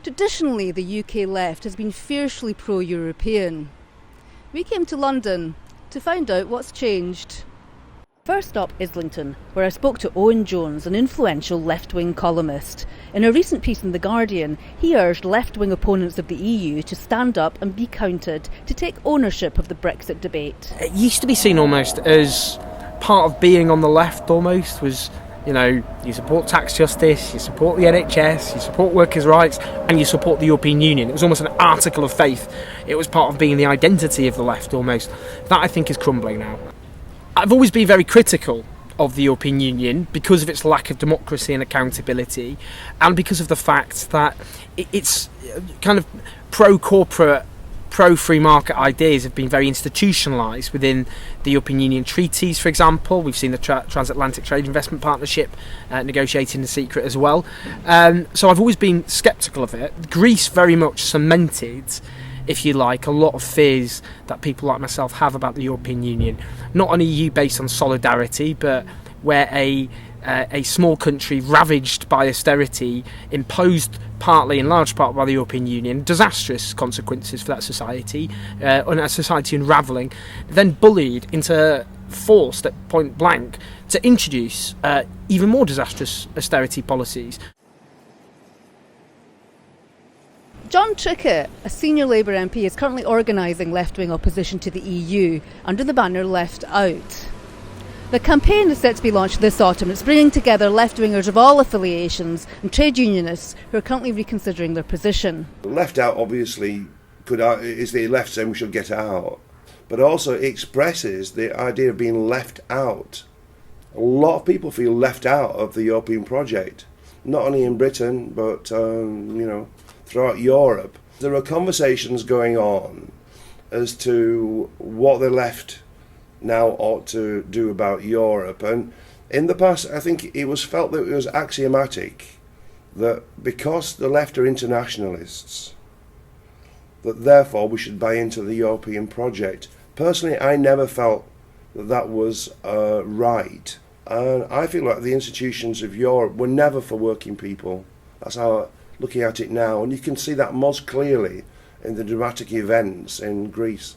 Traditionally, the UK left has been fiercely pro-European. We came to London to find out what's changed. First up, Islington, where I spoke to Owen Jones, an influential left-wing columnist. In a recent piece in The Guardian, he urged left-wing opponents of the EU to stand up and be counted, to take ownership of the Brexit debate. It used to be seen almost as part of being on the left almost was, you know, you support tax justice, you support the NHS, you support workers' rights, and you support the European Union. It was almost an article of faith. It was part of being the identity of the left almost. That, I think, is crumbling now. I've always been very critical of the European Union because of its lack of democracy and accountability, and because of the fact that it's kind of pro-corporate, pro-free market ideas have been very institutionalised within the European Union treaties, for example. We've seen the Transatlantic Trade Investment Partnership negotiated in secret as well. So I've always been sceptical of it. Greece very much cemented, if you like, a lot of fears that people like myself have about the European Union. Not an EU based on solidarity, but where a small country ravaged by austerity, imposed partly in large part by the European Union, disastrous consequences for that society, and a society unravelling, then bullied into forced at point blank to introduce even more disastrous austerity policies. Jon Trickett, a senior Labour MP, is currently organising left-wing opposition to the EU under the banner Left Out. The campaign is set to be launched this autumn. It's bringing together left-wingers of all affiliations and trade unionists who are currently reconsidering their position. Left Out obviously is the left saying we should get out, but also expresses the idea of being left out. A lot of people feel left out of the European project, not only in Britain but throughout Europe. There are conversations going on as to what the left now ought to do about Europe, and in the past I think it was felt that it was axiomatic that because the left are internationalists, that therefore we should buy into the European project. Personally, I never felt that that was right, and I feel like the institutions of Europe were never for working people. That's how looking at it now, and you can see that most clearly in the dramatic events in Greece.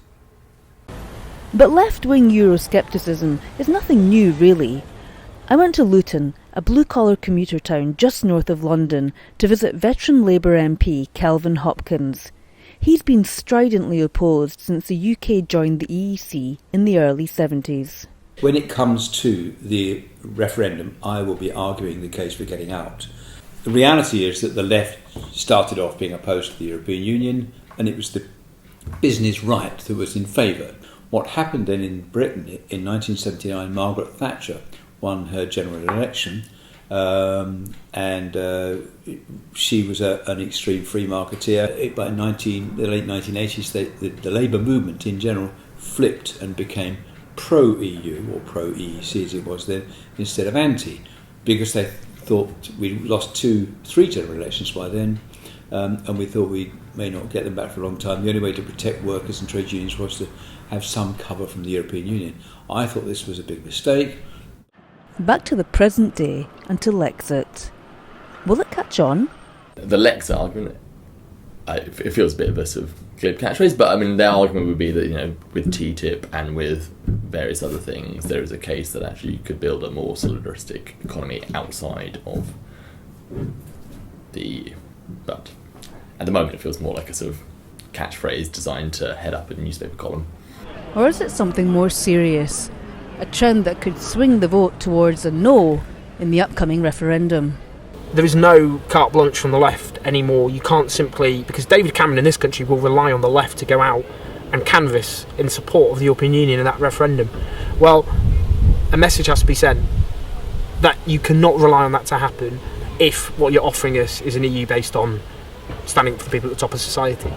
But left-wing Euroscepticism is nothing new, really. I went to Luton, a blue-collar commuter town just north of London, to visit veteran Labour MP Kelvin Hopkins. He's been stridently opposed since the UK joined the EEC in the early 70s. When it comes to the referendum, I will be arguing the case for getting out. The reality is that the left started off being opposed to the European Union, and it was the business right that was in favour. What happened then in Britain in 1979, Margaret Thatcher won her general election, and she was an extreme free marketeer. By the late 1980s, the Labour movement in general flipped and became pro-EU, or pro-EEC as it was then, instead of anti, because they thought we'd lost 3 general elections by then, and we thought we may not get them back for a long time. The only way to protect workers and trade unions was to have some cover from the European Union. I thought this was a big mistake. Back to the present day and to Lexit. Will it catch on? The Lexit argument, it feels a bit of a sort of glib catchphrase, but I mean their argument would be that, with TTIP and with various other things, there is a case that actually you could build a more solidaristic economy outside of the EU. But at the moment it feels more like a sort of catchphrase designed to head up a newspaper column. Or is it something more serious? A trend that could swing the vote towards a no in the upcoming referendum? There is no carte blanche from the left anymore. You can't simply, because David Cameron in this country will rely on the left to go out and canvass in support of the European Union in that referendum. Well, a message has to be sent that you cannot rely on that to happen if what you're offering us is an EU based on standing for the people at the top of society.